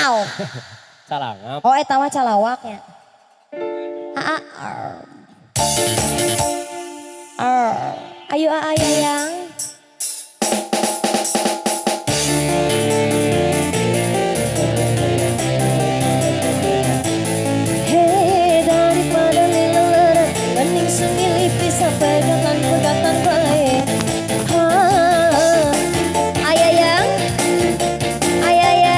Wow. Calangap. Oh eta mah calawaknya. Ayo ayang. Hei daripada lilelera mending semilih pisah pegatan baik. Ayang. Ayo ayang.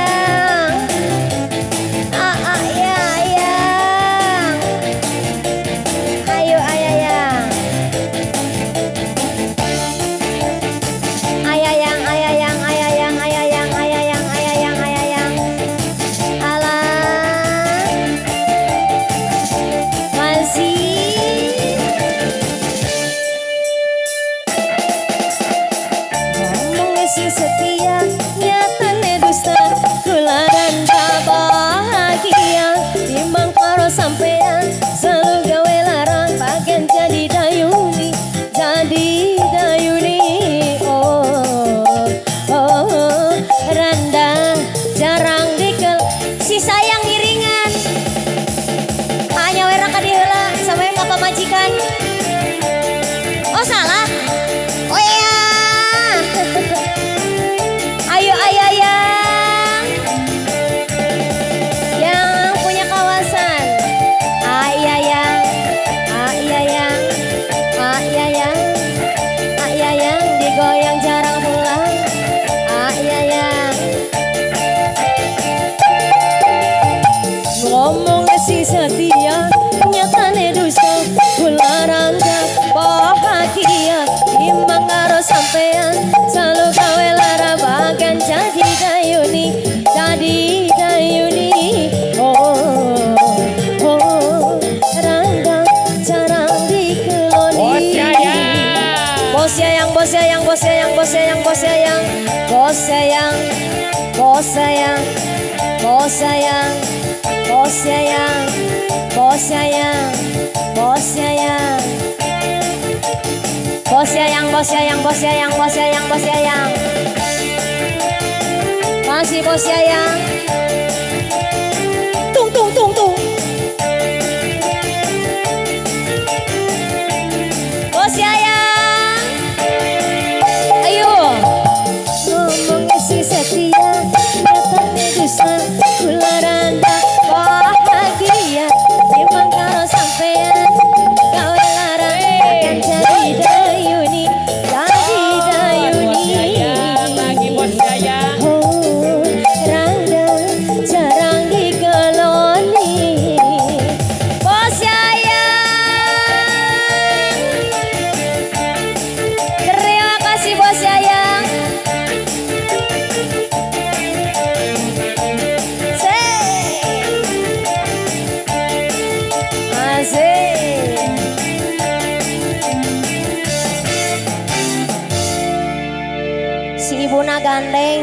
Setia nyatane dusta kularan tak bahagia timbang karo sampean selalu gawe larang bagian jadi dayuni oh randa jarang dikel si sayang iringan hanya wera kadiheula sampai ngapa majikan oh salah oh iya. Ayo ayang yang punya kawasan ayang digoyang jarang pulang ayang ngomongnya si setia nyatane dusta kularang tak bahagia timbang karo sampean selalu gawe lara bagan jadi dayuni oh rangga jarang dikeloni bos sayang masih bos sayang tung bos sayang ayo ngomongnya si setia nyatane dusta kularan tak bahagia timbang karo sampean gawe larang akan jadi dayuni lagi bos sayang. oh rangga jarang dikeloni bos sayang terima kasih bos sayang. Si ibuna gandeng